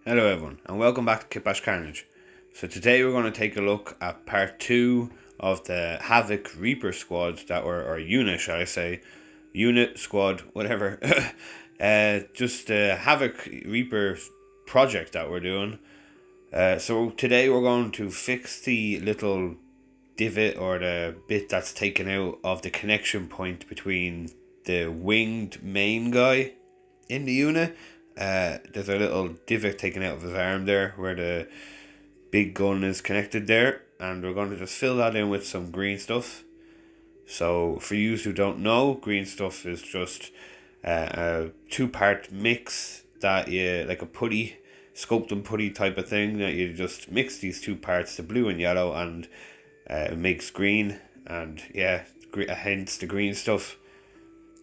Hello everyone and welcome back to KitbashCarnage. So today we're going to take a look at part 2 of the Havoc Reaper squad or unit, shall I say, unit, squad, whatever. Just the Havoc Reaper project that we're doing. So today we're going to fix the little divot or the bit that's taken out of the connection point between the winged main guy in the unit. There's a little divot taken out of his arm there where the big gun is connected there, and we're going to just fill that in with some green stuff. So for you who don't know, green stuff is just a two-part mix that you, like a putty, sculpting putty type of thing, that you just mix these two parts, the blue and yellow, and it makes green, and yeah, hence the green stuff.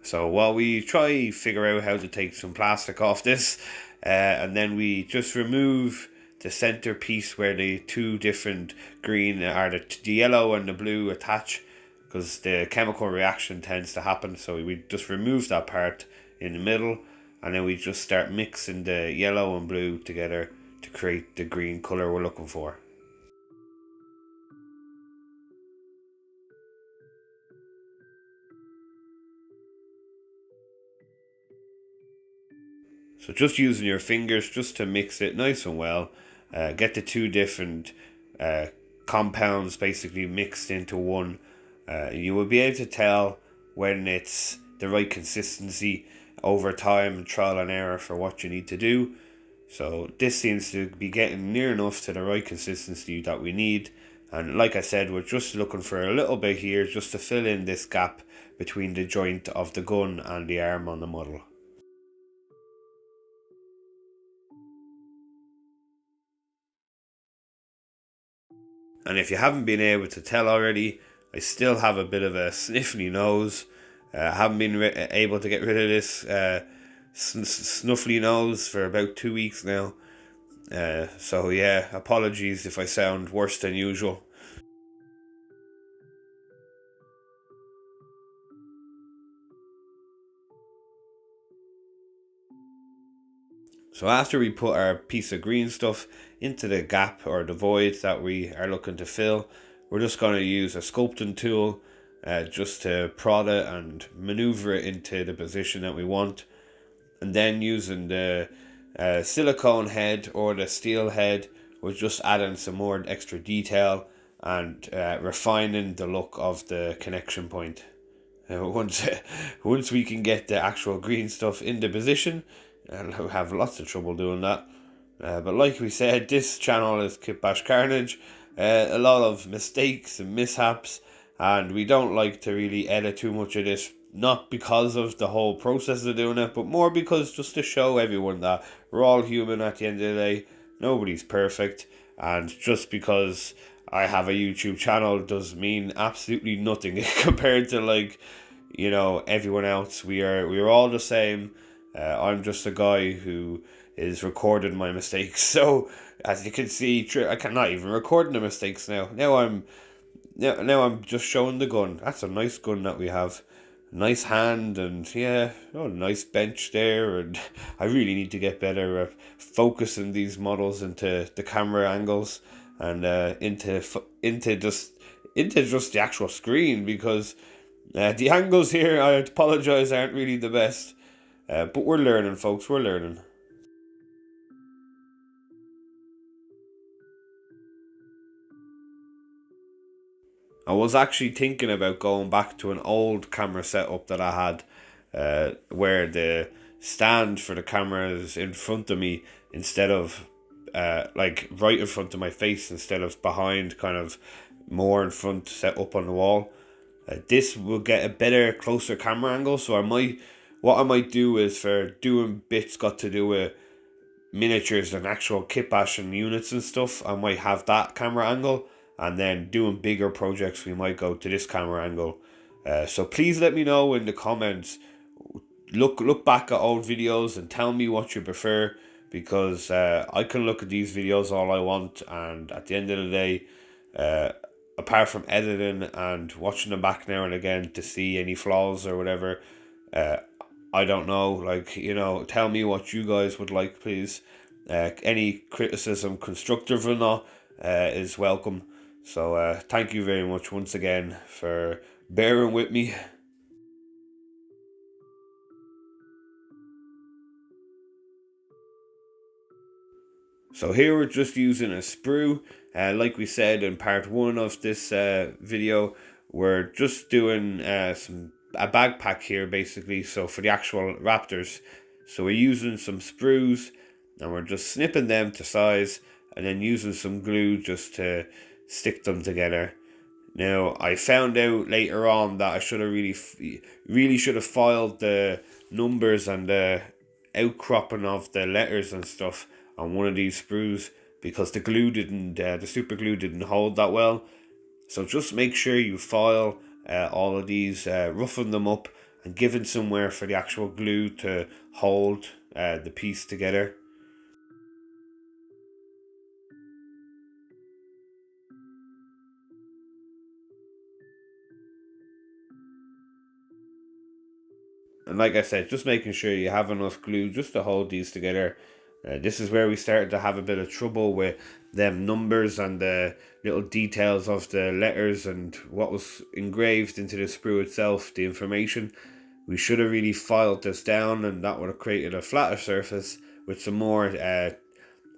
So while we try figure out how to take some plastic off this, and then we just remove the center piece where the two different green are the yellow and the blue attach, because the chemical reaction tends to happen. So we just remove that part in the middle, and then we just start mixing the yellow and blue together to create the green color we're looking for. So just using your fingers just to mix it nice and well, get the two different compounds basically mixed into one. You will be able to tell when it's the right consistency over time and trial and error for what you need to do. So this seems to be getting near enough to the right consistency that we need. And like I said, we're just looking for a little bit here just to fill in this gap between the joint of the gun and the arm on the model. And if you haven't been able to tell already, I still have a bit of a sniffly nose. I haven't been able to get rid of this snuffly nose for about 2 weeks now. So yeah, apologies if I sound worse than usual. So after we put our piece of green stuff into the gap or the void that we are looking to fill, we're just going to use a sculpting tool just to prod it and maneuver it into the position that we want. And then using the silicone head or the steel head, we're just adding some more extra detail and refining the look of the connection point. Once we can get the actual green stuff into position, and we have lots of trouble doing that. But like we said, this channel is KitbashCarnage. A lot of mistakes and mishaps, and we don't like to really edit too much of this, not because of the whole process of doing it, but more because just to show everyone that we're all human at the end of the day. Nobody's perfect, and just because I have a YouTube channel does mean absolutely nothing compared to, like, you know, everyone else. We're all the same. I'm just a guy who is recording my mistakes. So as you can see, I cannot even recording the mistakes now. Now I'm just showing the gun. That's a nice gun that we have. Nice hand, and yeah, oh, nice bench there. And I really need to get better at focusing these models into the camera angles and into just the actual screen, because the angles here, I apologize, aren't really the best. But we're learning, folks. We're learning. I was actually thinking about going back to an old camera setup that I had, where the stand for the camera is in front of me instead of like right in front of my face, instead of behind, kind of more in front, set up on the wall. This will get a better, closer camera angle. So what I might do is, for doing bits got to do with miniatures and actual kitbashing units and stuff, I might have that camera angle, and then doing bigger projects we might go to this camera angle. So please let me know in the comments. Look back at old videos and tell me what you prefer, because I can look at these videos all I want, and at the end of the day, apart from editing and watching them back now and again to see any flaws or whatever, I don't know, like, you know, tell me what you guys would like, please. Any criticism, constructive or not, is welcome. So thank you very much once again for bearing with me. So here we're just using a sprue. Like we said in part one of this video, we're just doing a backpack here basically. So for the actual Raptors, so we're using some sprues and we're just snipping them to size and then using some glue just to stick them together. Now I found out later on that I should have really should have filed the numbers and the outcropping of the letters and stuff on one of these sprues because the super glue didn't hold that well. So just make sure you file all of these, roughen them up and give it somewhere for the actual glue to hold the piece together. And like I said, just making sure you have enough glue just to hold these together. This is where we started to have a bit of trouble with them numbers and the little details of the letters and what was engraved into the sprue itself, the information. We should have really filed this down and that would have created a flatter surface with some more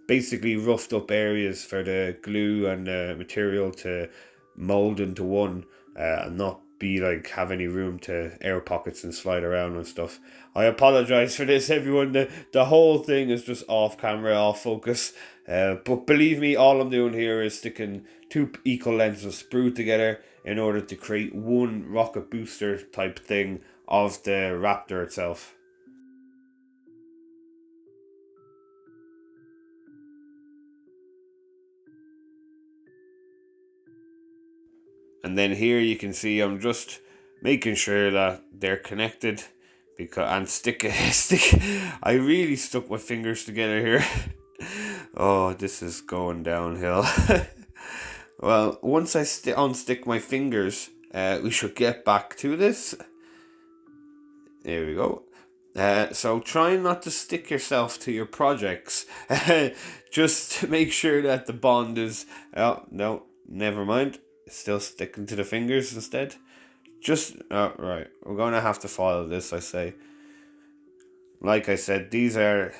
basically roughed up areas for the glue and the material to mold into one, and not be like have any room to air pockets and slide around and stuff. I apologize for this, everyone. The whole thing is just off camera, off focus. But believe me, all I'm doing here is sticking two equal lengths of sprue together in order to create one rocket booster type thing of the Raptor itself. And then here you can see I'm just making sure that they're connected because and stick. I really stuck my fingers together here. Oh, this is going downhill. Well, once I unstick my fingers, we should get back to this. There we go. So try not to stick yourself to your projects. Just to make sure that the bond is. Oh no, never mind. Still sticking to the fingers instead. Just right. We're gonna have to follow this. I say. Like I said, these are.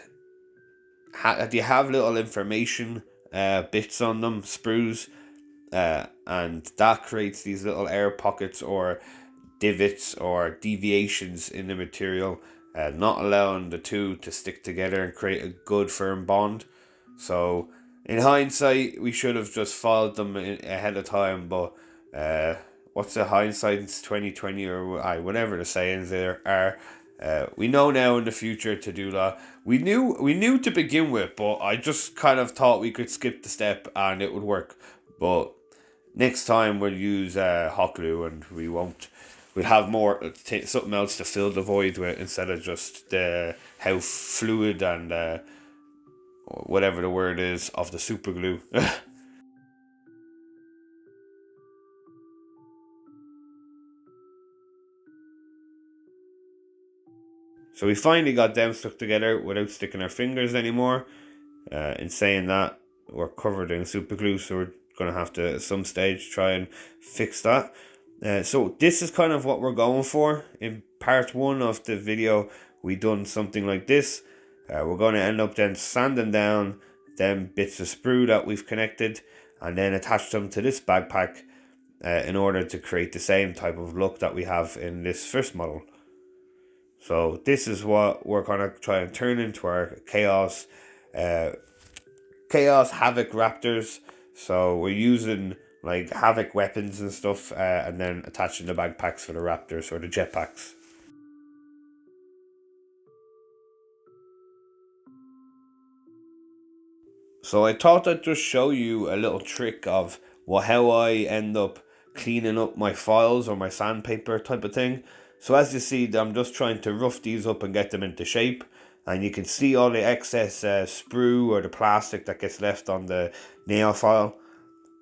They have little information bits on them, sprues, and that creates these little air pockets or divots or deviations in the material, not allowing the two to stick together and create a good firm bond. So in hindsight, we should have just followed them ahead of time, but what's the hindsight? It's 2020 or whatever the sayings there are. We know now in the future to do that. We knew to begin with, but I just kind of thought we could skip the step and it would work. But next time we'll use hot glue and we won't. We'll have more something else to fill the void with instead of just how fluid and whatever the word is of the super glue. So we finally got them stuck together without sticking our fingers anymore. In saying that, we're covered in super glue, so we're going to have to at some stage try and fix that. So this is kind of what we're going for. In part one of the video, we done something like this. We're going to end up then sanding down them bits of sprue that we've connected and then attach them to this backpack in order to create the same type of look that we have in this first model. So this is what we're going to try and turn into our Chaos Havoc Raptors. So we're using like Havoc weapons and stuff, and then attaching the backpacks for the Raptors or the jetpacks. So I thought I'd just show you a little trick of how I end up cleaning up my files or my sandpaper type of thing. So as you see, I'm just trying to rough these up and get them into shape. And you can see all the excess sprue or the plastic that gets left on the nail file.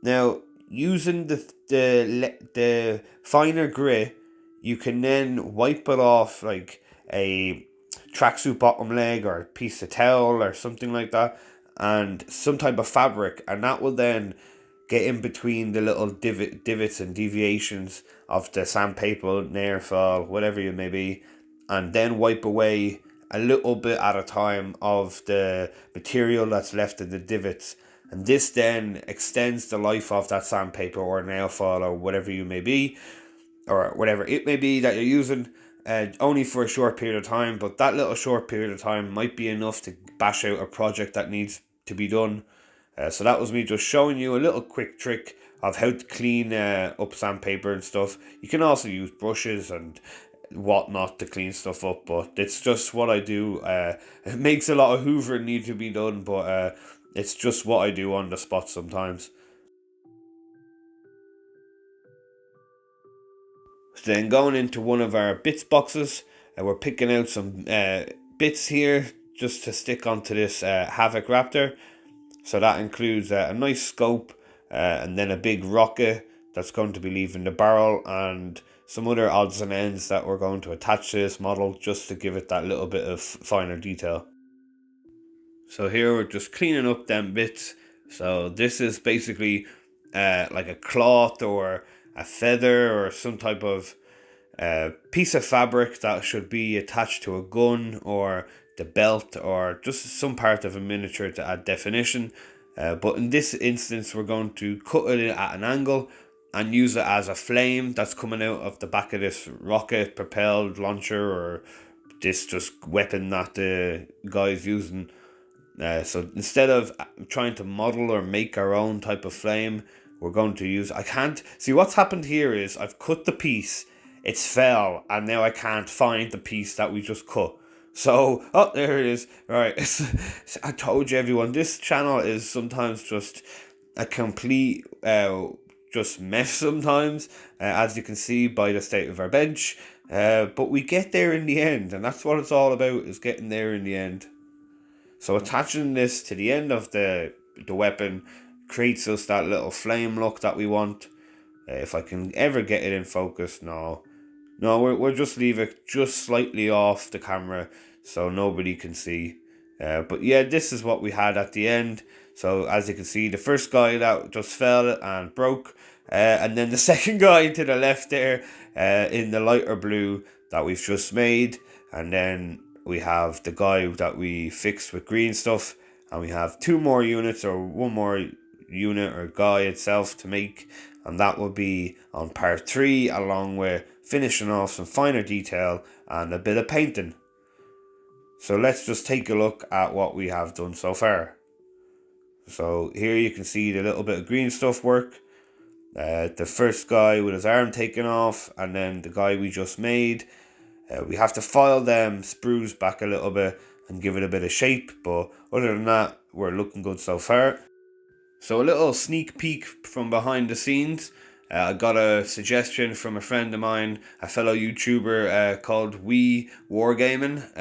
Now, using the finer grit, you can then wipe it off like a tracksuit bottom leg or a piece of towel or something like that, and some type of fabric, and that will then get in between the little divots and deviations of the sandpaper, nail file, whatever it may be, and then wipe away a little bit at a time of the material that's left in the divots. And this then extends the life of that sandpaper or nail file or whatever you may be, or whatever it may be that you're using, only for a short period of time. But that little short period of time might be enough to bash out a project that needs to be done. So that was me just showing you a little quick trick of how to clean up sandpaper and stuff. You can also use brushes and whatnot to clean stuff up, but it's just what I do. It makes a lot of hoovering need to be done, but it's just what I do on the spot sometimes. So then going into one of our bits boxes, we're picking out some bits here just to stick onto this Havoc Raptor. So that includes a nice scope, and then a big rocket that's going to be leaving the barrel, and some other odds and ends that we're going to attach to this model just to give it that little bit of finer detail. So here we're just cleaning up them bits. So this is basically like a cloth or a feather or some type of piece of fabric that should be attached to a gun or the belt or just some part of a miniature to add definition. But in this instance, we're going to cut it at an angle and use it as a flame that's coming out of the back of this rocket propelled launcher or this just weapon that the guy's using. So instead of trying to model or make our own type of flame, we're going to use... I can't... See, what's happened here is I've cut the piece, it's fell, and now I can't find the piece that we just cut. So, oh, there it is. Right, I told you, everyone, this channel is sometimes just a complete just mess sometimes, as you can see by the state of our bench. But we get there in the end, and that's what it's all about, is getting there in the end. So attaching this to the end of the weapon creates us that little flame look that we want. If I can ever get it in focus, no, we'll just leave it just slightly off the camera so nobody can see. But yeah, this is what we had at the end. So as you can see, the first guy that just fell and broke, and then the second guy to the left there, in the lighter blue that we've just made, and then we have the guy that we fixed with green stuff, and we have two more units or one more unit or guy itself to make, and that will be on part 3, along with finishing off some finer detail and a bit of painting. So let's just take a look at what we have done so far. So here you can see the little bit of green stuff work. The first guy with his arm taken off, and then the guy we just made. We have to file them sprues back a little bit and give it a bit of shape, but other than that, we're looking good so far. So a little sneak peek from behind the scenes. I got a suggestion from a friend of mine, a fellow YouTuber called We Wargaming.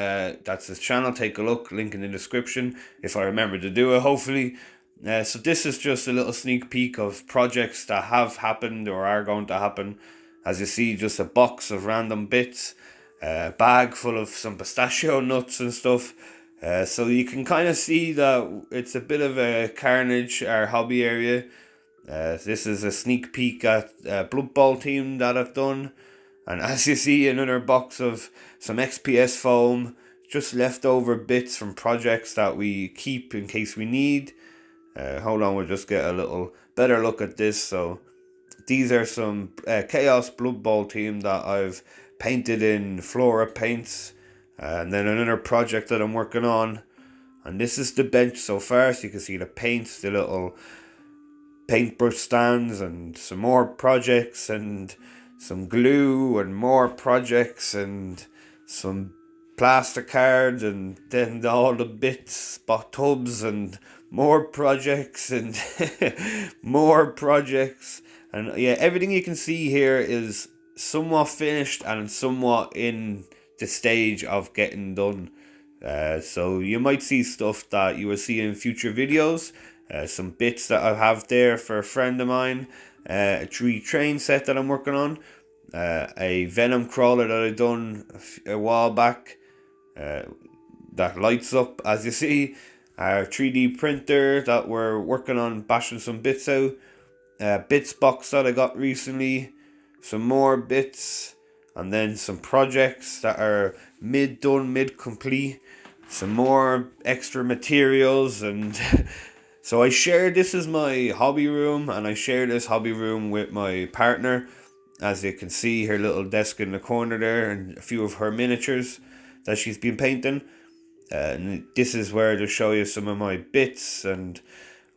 That's his channel. Take a look, link in the description if I remember to do it, hopefully. So this is just a little sneak peek of projects that have happened or are going to happen. As you see, just a box of random bits. A bag full of some pistachio nuts and stuff. So you can kind of see that it's a bit of a Carnage, our hobby area. This is a sneak peek at Blood Bowl team that I've done. And as you see, another box of some XPS foam. Just leftover bits from projects that we keep in case we need. Hold on, we'll just get a little better look at this. So these are some Chaos Blood Bowl team that I've painted in Flora paints, and then another project that I'm working on, and this is the bench so far. So you can see the paints, the little paintbrush stands, and some more projects, and some glue, and more projects, and some plaster cards, and then all the bits, spot tubs, and more projects, and more projects. And yeah, everything you can see here is somewhat finished and somewhat in the stage of getting done. So you might see stuff that you will see in future videos. Some bits that I have there for a friend of mine. A 3 train set that I'm working on. A Venom crawler that I done a while back. That lights up, as you see. our 3D printer that we're working on bashing some bits out, bits box that I got recently, some more bits, and then some projects that are mid done, mid complete, some more extra materials. And so I share this as my hobby room, and I share this hobby room with my partner. As you can see, her little desk in the corner there, and a few of her miniatures that she's been painting. And this is where to show you some of my bits and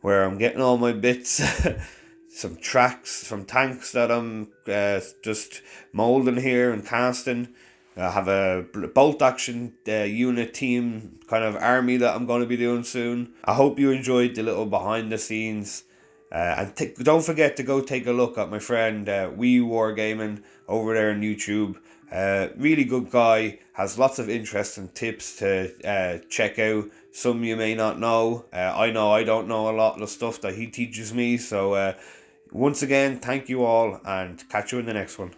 where I'm getting all my bits. Some tracks, some tanks that I'm just moulding here and casting. I have a bolt action unit team kind of army that I'm going to be doing soon. I hope you enjoyed the little behind the scenes. And don't forget to go take a look at my friend Wee Wargaming over there on YouTube. Really good guy, has lots of interesting tips to check out. Some you may not know. I know I don't know a lot of the stuff that he teaches me. So once again, thank you all, and catch you in the next one.